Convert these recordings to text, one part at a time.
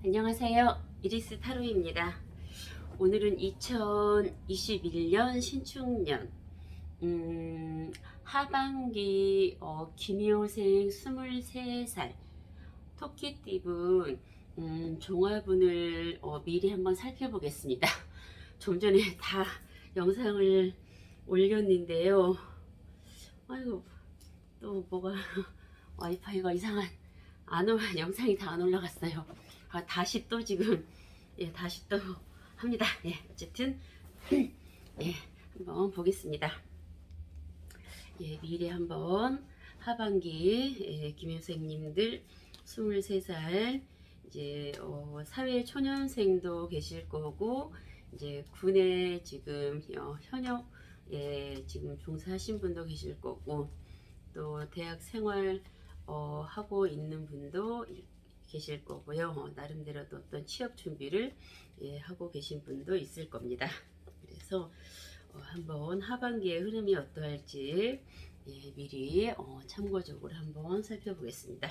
안녕하세요. 이리스 타로입니다. 오늘은 2021년 신축년 하반기 김효생 23살 토끼띠분 종합운을 미리 한번 살펴보겠습니다. 좀 전에 다 영상을 올렸는데요. 아이고, 또 뭐가 와이파이가 이상한 영상이 다 안 올라갔어요. 다시 또 지금 다시 또 합니다. 어쨌든 한번 보겠습니다. 미리 한번 하반기 김효생님들 23살 이제 사회 초년생도 계실 거고, 이제 군에 지금 현역 지금 종사하신 분도 계실 거고, 또 대학 생활 하고 있는 분도 계실 거고요. 나름대로 또 어떤 취업 준비를 하고 계신 분도 있을 겁니다. 그래서 한번 하반기의 흐름이 어떠할지 미리 참고적으로 한번 살펴보겠습니다.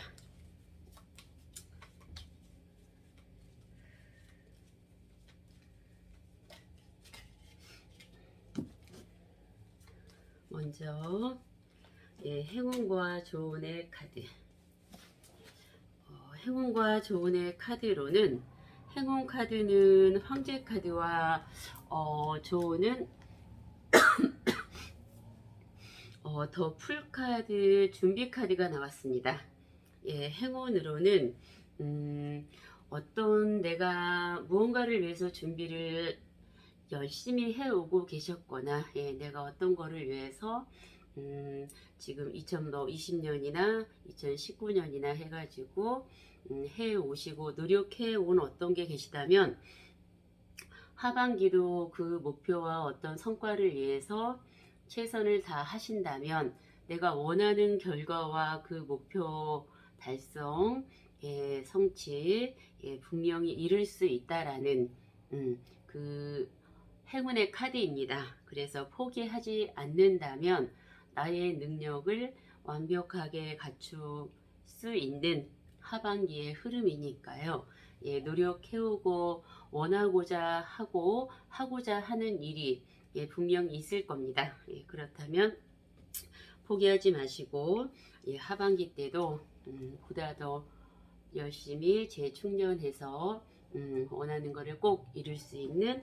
먼저 행운과 조운의 카드. 행운과 조운의 카드로는, 행운 카드는 황제 카드와 조운은 더 풀 카드, 준비 카드가 나왔습니다. 행운으로는 어떤 내가 무언가를 위해서 준비를 열심히 해오고 계셨거나, 내가 어떤 거를 위해서 지금 2020년이나 2019년이나 해가지고 해오시고 노력해온 어떤 게 계시다면, 하반기도 그 목표와 어떤 성과를 위해서 최선을 다 하신다면, 내가 원하는 결과와 그 목표 달성, 성취, 분명히 이룰 수 있다라는 그 행운의 카드입니다. 그래서 포기하지 않는다면 나의 능력을 완벽하게 갖출 수 있는 하반기의 흐름이니까요. 노력해오고 원하고자 하고 하고자 하는 일이 분명히 있을 겁니다. 그렇다면 포기하지 마시고 하반기 때도 보다 더 열심히 재충전해서 원하는 것을 꼭 이룰 수 있는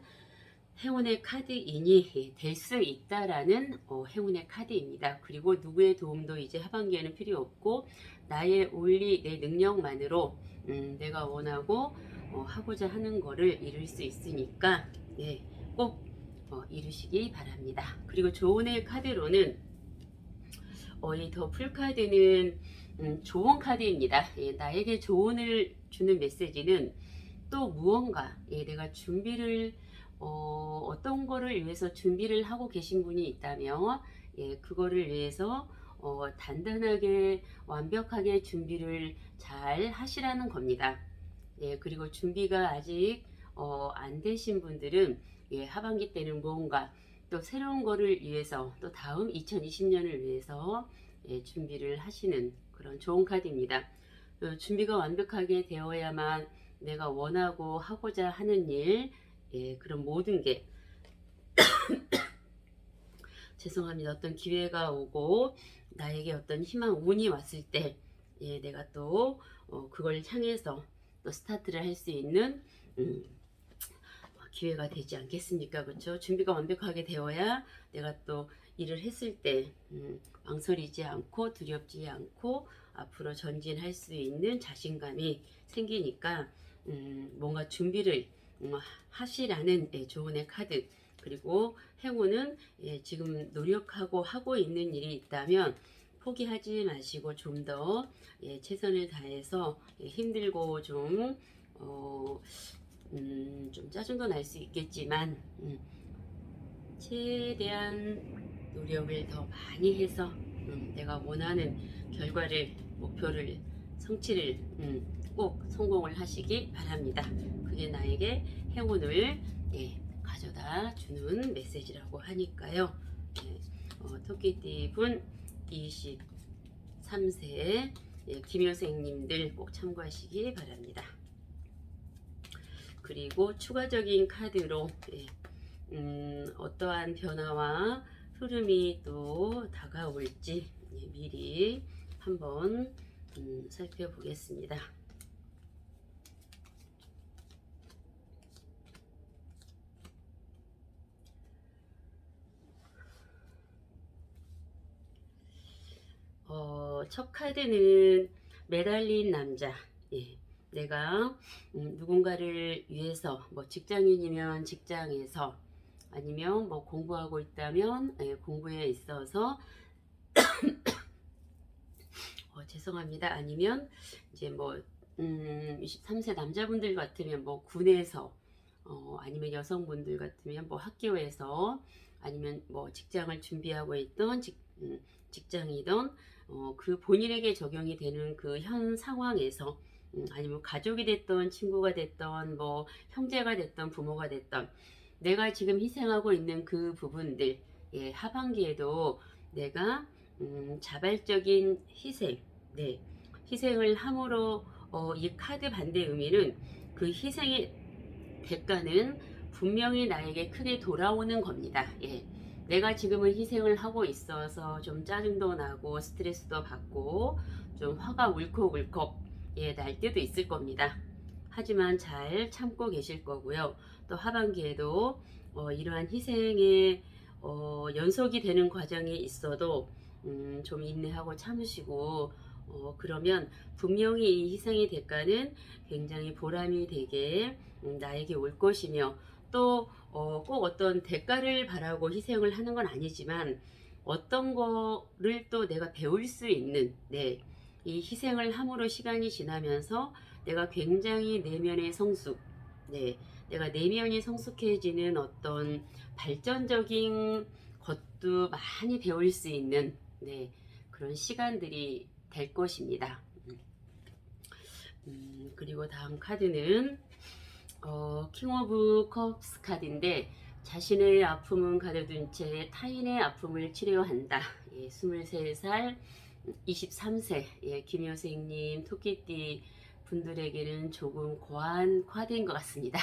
행운의 카드인이 될 수 있다라는 행운의 카드입니다. 그리고 누구의 도움도 이제 하반기에는 필요 없고, 나의 온리 내 능력만으로 내가 원하고 하고자 하는 거를 이룰 수 있으니까 꼭 이루시기 바랍니다. 그리고 조언의 카드로는 이 더 풀 카드는 조언 카드입니다. 나에게 조언을 주는 메시지는 또 무언가 내가 준비를 어떤 거를 위해서 준비를 하고 계신 분이 있다면 그거를 위해서 단단하게 완벽하게 준비를 잘 하시라는 겁니다. 그리고 준비가 아직 안 되신 분들은 하반기 때는 무언가 또 새로운 거를 위해서, 또 다음 2020년을 위해서 준비를 하시는 그런 좋은 카드입니다. 준비가 완벽하게 되어야만 내가 원하고 하고자 하는 일, 그런 모든 게 죄송합니다. 어떤 기회가 오고 나에게 어떤 희망, 운이 왔을 때 내가 또 그걸 향해서 또 스타트를 할 수 있는 기회가 되지 않겠습니까? 그렇죠? 준비가 완벽하게 되어야 내가 또 일을 했을 때 망설이지 않고 두렵지 않고 앞으로 전진할 수 있는 자신감이 생기니까 뭔가 준비를 하시라는 조언의 카드. 그리고 행운은 지금 노력하고 하고 있는 일이 있다면 포기하지 마시고 좀 더 최선을 다해서 힘들고 좀 짜증도 날 수 있겠지만 최대한 노력을 더 많이 해서 내가 원하는 결과를, 목표를, 성취를 꼭 성공을 하시기 바랍니다. 그게 나에게 행운을 가져다 주는 메시지라고 하니까요. 토끼띠분 23세 김효생님들 꼭 참고하시기 바랍니다. 그리고 추가적인 카드로 어떠한 변화와 흐름이 또 다가올지 미리 한번 살펴보겠습니다. 첫 카드는 매달린 남자. 예, 내가 누군가를 위해서 뭐 직장인이면 직장에서 아니면 뭐 공부하고 있다면 공부에 있어서 죄송합니다. 아니면 이제 뭐 23세 남자분들 같으면 뭐 군에서 아니면 여성분들 같으면 뭐 학교에서 아니면 뭐 직장을 준비하고 있던 직장이던 그 본인에게 적용이 되는 그 현 상황에서 아니면 가족이 됐던 친구가 됐던 뭐 형제가 됐던 부모가 됐던 내가 지금 희생하고 있는 그 부분들 하반기에도 내가 자발적인 희생 희생을 함으로 이 카드 반대 의미는 그 희생의 대가는 분명히 나에게 크게 돌아오는 겁니다. 내가 지금은 희생을 하고 있어서 좀 짜증도 나고 스트레스도 받고 좀 화가 울컥울컥 날 때도 있을 겁니다. 하지만 잘 참고 계실 거고요. 또 하반기에도 이러한 희생의 연속이 되는 과정이 있어도 좀 인내하고 참으시고 그러면 분명히 이 희생의 대가는 굉장히 보람이 되게 나에게 올 것이며 또 꼭 어떤 대가를 바라고 희생을 하는 건 아니지만 어떤 거를 또 내가 배울 수 있는 이 희생을 함으로 시간이 지나면서 내가 굉장히 내면의 성숙 내가 내면이 성숙해지는 어떤 발전적인 것도 많이 배울 수 있는 그런 시간들이 될 것입니다. 그리고 다음 카드는 킹 오브 컵스 카드인데 자신의 아픔은 가둬둔 채 타인의 아픔을 치료한다. 23살 23세 김효생님 토끼띠 분들에게는 조금 고한 카드인 것 같습니다.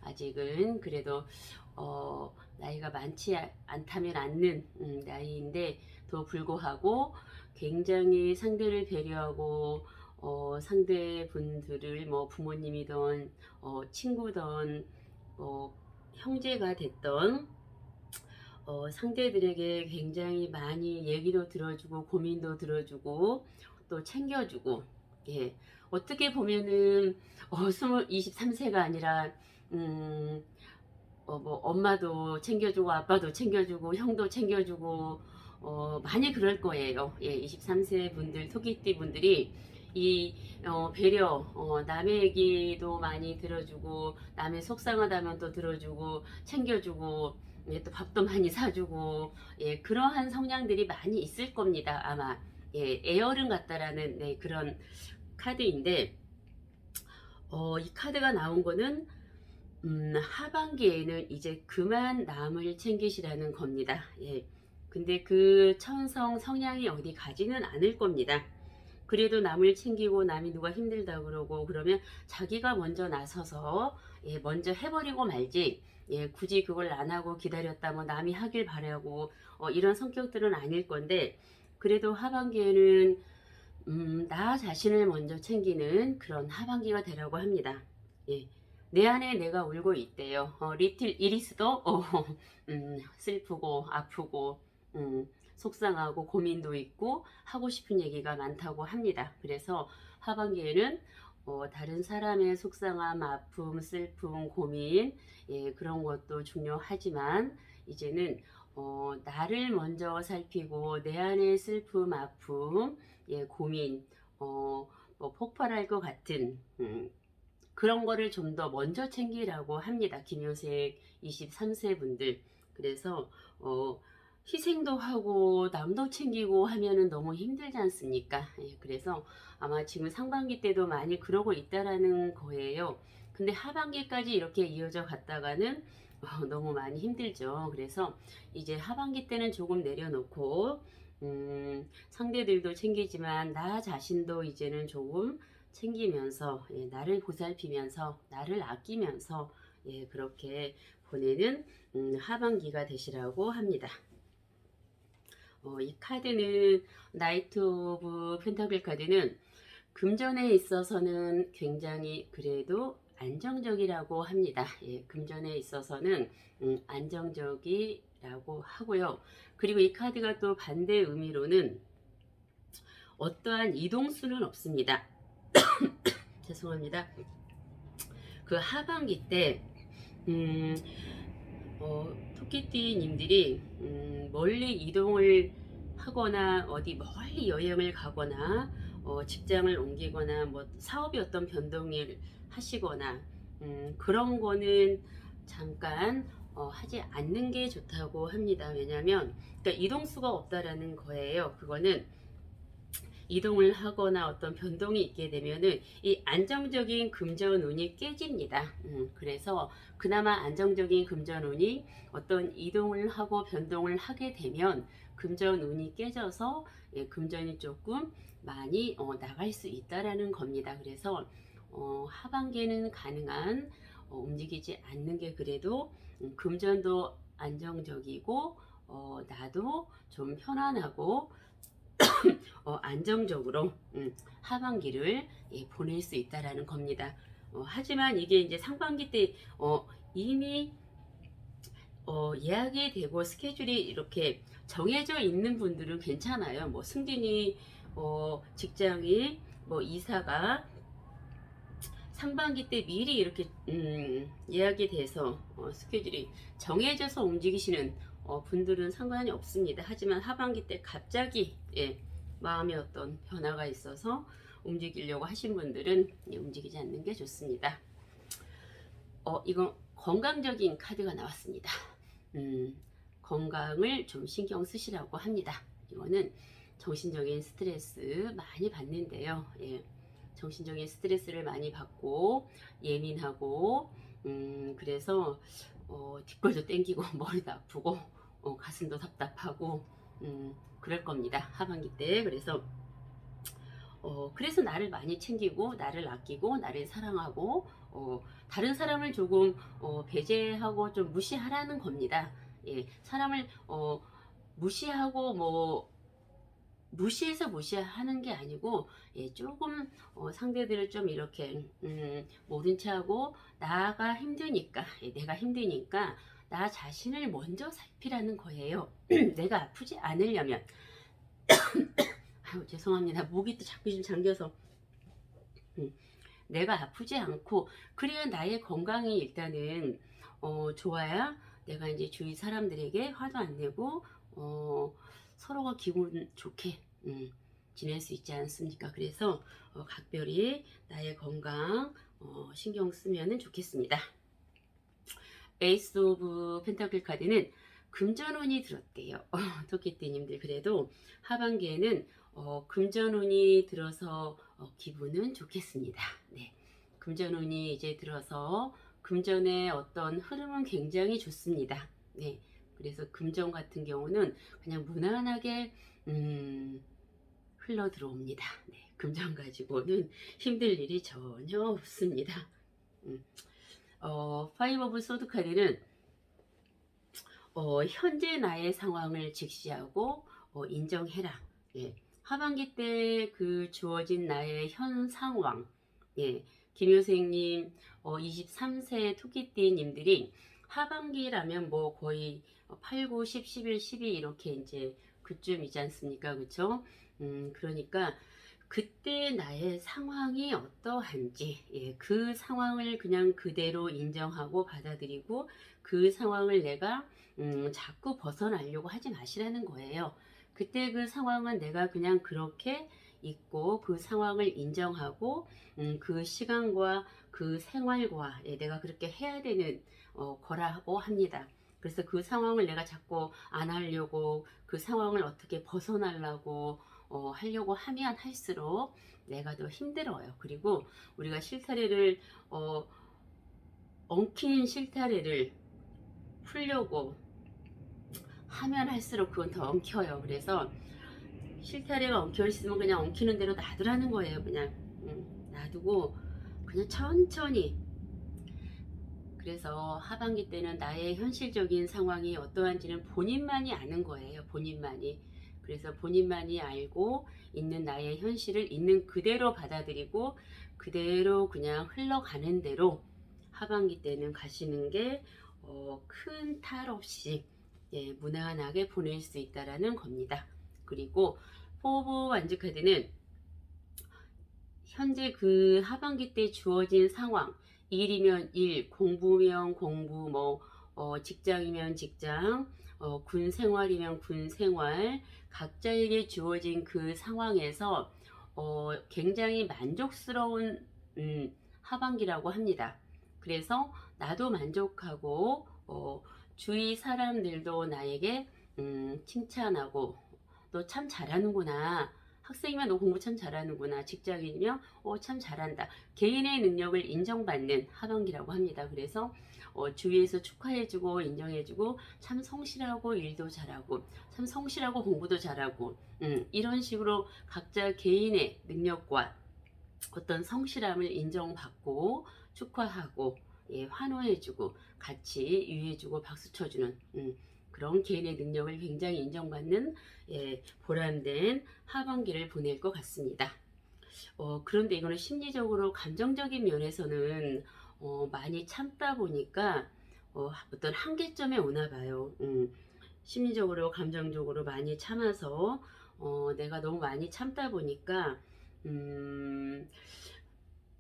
아직은 그래도 나이가 많지 않다면 않는 나이인데도 불구하고 굉장히 상대를 배려하고 상대분들을 뭐 부모님이던 친구던 형제가 됐던 상대들에게 굉장히 많이 얘기도 들어주고 고민도 들어주고 또 챙겨주고 어떻게 보면은 23세가 아니라 뭐 엄마도 챙겨주고 아빠도 챙겨주고 형도 챙겨주고 많이 그럴 거예요. 23세 분들 토끼띠 분들이 이 배려 남의 얘기도 많이 들어주고 남의 속상하다면 또 들어주고 챙겨주고 또 밥도 많이 사주고 그러한 성향들이 많이 있을 겁니다. 아마 애어른 같다라는 그런 카드인데 이 카드가 나온 거는 하반기에는 이제 그만 남을 챙기시라는 겁니다. 근데 그 천성 성향이 어디 가지는 않을 겁니다. 그래도 남을 챙기고 남이 누가 힘들다 그러고 그러면 자기가 먼저 나서서 먼저 해버리고 말지 굳이 그걸 안 하고 기다렸다 뭐 남이 하길 바라고 이런 성격들은 아닐 건데 그래도 하반기에는 나 자신을 먼저 챙기는 그런 하반기가 되라고 합니다. 내 안에 내가 울고 있대요. 리틀 이리스도 슬프고 아프고 속상하고 고민도 있고 하고 싶은 얘기가 많다고 합니다. 그래서 하반기에는 다른 사람의 속상함, 아픔, 슬픔, 고민 그런 것도 중요하지만 이제는 나를 먼저 살피고 내 안의 슬픔, 아픔, 고민, 뭐 폭발할 것 같은 그런 거를 좀 더 먼저 챙기라고 합니다. 김효색 23세 분들. 그래서 희생도 하고 남도 챙기고 하면은 너무 힘들지 않습니까? 그래서 아마 지금 상반기 때도 많이 그러고 있다라는 거예요. 근데 하반기까지 이렇게 이어져 갔다가는 너무 많이 힘들죠. 그래서 이제 하반기 때는 조금 내려놓고 상대들도 챙기지만 나 자신도 이제는 조금 챙기면서 나를 보살피면서 나를 아끼면서 그렇게 보내는 하반기가 되시라고 합니다. 이 카드는 나이트 오브 펜타클 카드는 금전에 있어서는 굉장히 그래도 안정적이라고 합니다. 금전에 있어서는 안정적이라고 하고요. 그리고 이 카드가 또 반대 의미로는 어떠한 이동수는 없습니다. 죄송합니다. 그 하반기 때 토끼띠님들이 멀리 이동을 하거나 어디 멀리 여행을 가거나 직장을 옮기거나 뭐 사업이 어떤 변동을 하시거나 그런 거는 잠깐 하지 않는 게 좋다고 합니다. 왜냐하면 그러니까 이동수가 없다라는 거예요. 그거는 이동을 하거나 어떤 변동이 있게 되면은 이 안정적인 금전운이 깨집니다. 그래서 그나마 안정적인 금전운이 어떤 이동을 하고 변동을 하게 되면 금전운이 깨져서 금전이 조금 많이 나갈 수 있다라는 겁니다. 그래서 하반기에는 가능한 움직이지 않는 게 그래도 금전도 안정적이고 나도 좀 편안하고 안정적으로 하반기를 보낼 수 있다라는 겁니다. 하지만 이게 이제 상반기 때 이미 예약이 되고 스케줄이 이렇게 정해져 있는 분들은 괜찮아요. 뭐 승진이 직장이 뭐 이사가 상반기 때 미리 이렇게 예약이 돼서 스케줄이 정해져서 움직이시는 분들은 상관이 없습니다. 하지만 하반기 때 갑자기 마음에 어떤 변화가 있어서 움직이려고 하신 분들은 움직이지 않는 게 좋습니다. 이건 건강적인 카드가 나왔습니다. 건강을 좀 신경 쓰시라고 합니다. 이거는 정신적인 스트레스 많이 받는데요. 정신적인 스트레스를 많이 받고 예민하고 그래서 뒷골도 땡기고 머리도 아프고 가슴도 답답하고 그럴 겁니다. 하반기 때. 그래서 나를 많이 챙기고 나를 아끼고 나를 사랑하고 다른 사람을 조금 배제하고 좀 무시하라는 겁니다. 사람을 무시하고 뭐 무시해서 무시하는 게 아니고 조금 상대들을 좀 이렇게 모른 체하고 나가 힘드니까 내가 힘드니까 나 자신을 먼저 살피라는 거예요. 내가 아프지 않으려면 아유 죄송합니다. 목이 또 자꾸 좀 잠겨서 내가 아프지 않고 그래야 나의 건강이 일단은 좋아야 내가 이제 주위 사람들에게 화도 안 내고 서로가 기분 좋게 지낼 수 있지 않습니까? 그래서 각별히 나의 건강 신경 쓰면 좋겠습니다. 에이스 오브 펜타클 카드는 금전운이 들었대요. 토끼띠님들 그래도 하반기에는 금전운이 들어서 기분은 좋겠습니다. 네, 금전운이 이제 들어서 금전의 어떤 흐름은 굉장히 좋습니다. 네, 그래서 금전 같은 경우는 그냥 무난하게 흘러 들어옵니다. 네, 금전 가지고는 힘들 일이 전혀 없습니다. 파이브 오브 소드 카드는 현재 나의 상황을 직시하고 인정해라. 하반기 때 그 주어진 나의 현 상황. 김효생님 23세 토끼띠님들이 하반기라면 뭐 거의 8, 9, 10, 11, 12 이렇게 이제 그쯤이지 않습니까? 그쵸? 그러니까 그때 나의 상황이 어떠한지 그 상황을 그냥 그대로 인정하고 받아들이고 그 상황을 내가 자꾸 벗어나려고 하지 마시라는 거예요. 그때 그 상황은 내가 그냥 그렇게 있고 그 상황을 인정하고 그 시간과 그 생활과 내가 그렇게 해야 되는 거라고 합니다. 그래서 그 상황을 내가 자꾸 안 하려고 그 상황을 어떻게 벗어나려고 하려고 하면 할수록 내가 더 힘들어요. 그리고 우리가 실타래를 엉킨 실타래를 풀려고 하면 할수록 그건 더 엉켜요. 그래서 실타래가 엉켜 있으면 그냥 엉키는 대로 놔두라는 거예요. 그냥 놔두고 그냥 천천히. 그래서 하반기 때는 나의 현실적인 상황이 어떠한지는 본인만이 아는 거예요. 본인만이. 그래서 본인만이 알고 있는 나의 현실을 있는 그대로 받아들이고 그대로 그냥 흘러가는 대로 하반기 때는 가시는 게 큰 탈 없이 예, 무난하게 보낼 수 있다라는 겁니다. 그리고 포브 완즈 카드는 현재 그 하반기 때 주어진 상황, 일이면 일, 공부면 공부, 직장이면 직장, 군 생활이면 군 생활, 각자에게 주어진 그 상황에서 굉장히 만족스러운 하반기라고 합니다. 그래서 나도 만족하고 주위 사람들도 나에게 칭찬하고 너 참 잘하는구나. 학생이면 너 공부 참 잘하는구나. 직장인이면 참 잘한다. 개인의 능력을 인정받는 하반기라고 합니다. 그래서 주위에서 축하해주고 인정해주고 참 성실하고 일도 잘하고 참 성실하고 공부도 잘하고 이런 식으로 각자 개인의 능력과 어떤 성실함을 인정받고 축하하고 예, 환호해주고 같이 유해주고 박수 쳐주는 그런 개인의 능력을 굉장히 인정받는 예, 보람된 하반기를 보낼 것 같습니다. 그런데 이거는 심리적으로 감정적인 면에서는 많이 참다 보니까 어떤 한계점에 오나 봐요. 심리적으로 감정적으로 많이 참아서 내가 너무 많이 참다 보니까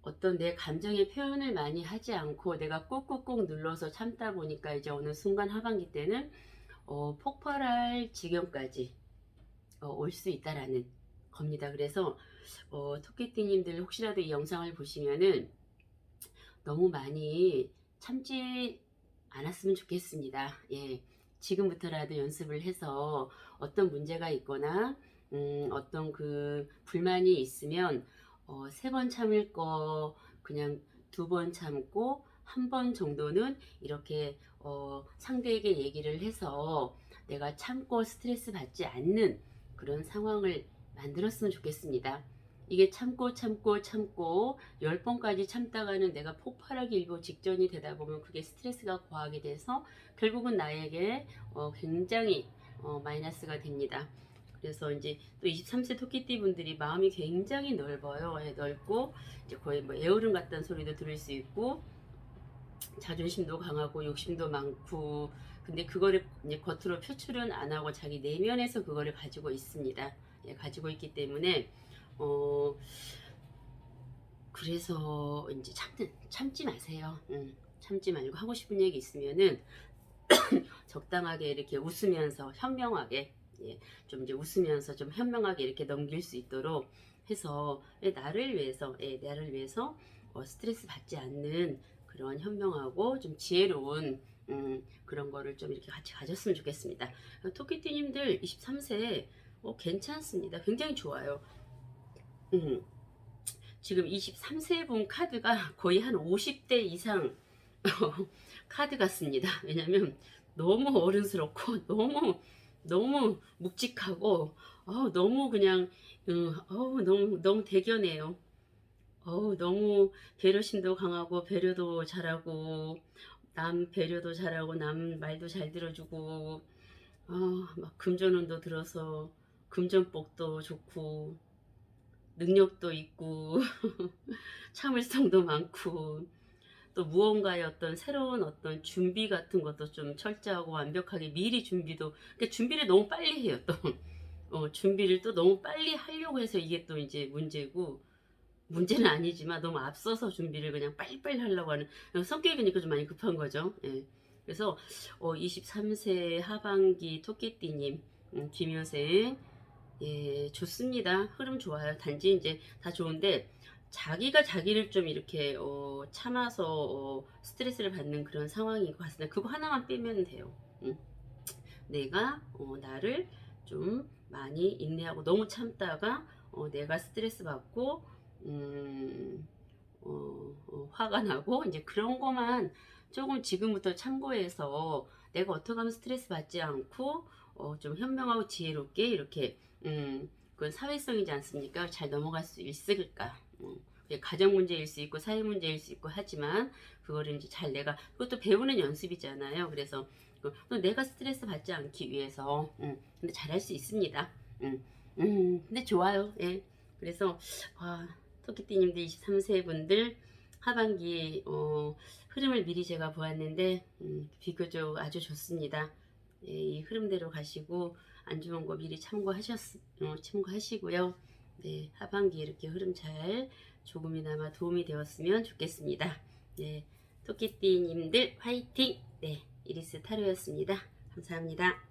어떤 내 감정의 표현을 많이 하지 않고 내가 꾹꾹꾹 눌러서 참다 보니까 이제 어느 순간 하반기 때는 폭발할 지경까지 올 수 있다라는 겁니다. 그래서 토끼띠님들 혹시라도 이 영상을 보시면은 너무 많이 참지 않았으면 좋겠습니다. 예, 지금부터라도 연습을 해서 어떤 문제가 있거나 어떤 그 불만이 있으면 3번 참을 거 그냥 2번 참고 1번 정도는 이렇게 상대에게 얘기를 해서 내가 참고 스트레스 받지 않는 그런 상황을 만들었으면 좋겠습니다. 이게 참고 참고 참고 10번까지 참다가는 내가 폭발하기 일보 직전이 되다 보면 그게 스트레스가 과하게 돼서 결국은 나에게 굉장히 마이너스가 됩니다. 그래서 이제 또 23세 토끼띠 분들이 마음이 굉장히 넓어요. 예, 넓고 이제 거의 뭐 에어른 같다는 소리도 들을 수 있고 자존심도 강하고 욕심도 많고 근데 그거를 이제 겉으로 표출은 안 하고 자기 내면에서 그거를 가지고 있습니다. 예, 가지고 있기 때문에 그래서 이제 참지 마세요. 참지 말고 하고 싶은 얘기 있으면은 적당하게 이렇게 웃으면서 현명하게 예, 좀 이제 웃으면서 좀 현명하게 이렇게 넘길 수 있도록 해서 나를 위해서 나를 위해서 스트레스 받지 않는 그런 현명하고 좀 지혜로운 그런 거를 좀 이렇게 같이 가졌으면 좋겠습니다. 토끼띠님들 23세 괜찮습니다. 굉장히 좋아요. 지금 23세 분 카드가 거의 한 50대 이상 카드 같습니다. 왜냐면 너무 어른스럽고 너무 묵직하고 너무 그냥 너무 대견해요. 너무 배려심도 강하고 배려도 잘하고 남 배려도 잘하고 남 말도 잘 들어주고 막 금전운도 들어서 금전복도 좋고 능력도 있고 참을성도 많고 또 무언가의 어떤 새로운 어떤 준비 같은 것도 좀 철저하고 완벽하게 미리 준비도 그러니까 준비를 너무 빨리 해요. 또 준비를 또 너무 빨리 하려고 해서 이게 또 이제 문제고 문제는 아니지만 너무 앞서서 준비를 그냥 빨리빨리 하려고 하는 성격이 그러니까 좀 많이 급한 거죠. 예. 그래서 23세 하반기 토끼띠님 김효생 예, 좋습니다. 흐름 좋아요. 단지 이제 다 좋은데 자기가 자기를 좀 이렇게 참아서 스트레스를 받는 그런 상황인 것 같습니다. 그거 하나만 빼면 돼요. 내가 나를 좀 많이 인내하고 너무 참다가 내가 스트레스 받고 화가 나고 이제 그런 것만 조금 지금부터 참고해서 내가 어떻게 하면 스트레스 받지 않고 좀 현명하고 지혜롭게 이렇게 그건 사회성이지 않습니까? 잘 넘어갈 수 있을까? 가정 문제일 수 있고 사회 문제일 수 있고 하지만 그거를 이제 잘 내가 그것도 배우는 연습이잖아요. 그래서 또 내가 스트레스 받지 않기 위해서 근데 잘할 수 있습니다. 근데 좋아요. 예. 그래서 토끼띠님들 23세 분들 하반기 흐름을 미리 제가 보았는데 비교적 아주 좋습니다. 예, 이 흐름대로 가시고 안 좋은 거 미리 참고하시고요. 네, 하반기 이렇게 흐름 잘 조금이나마 도움이 되었으면 좋겠습니다. 네, 토끼띠님들 화이팅! 네, 이리스 타로였습니다. 감사합니다.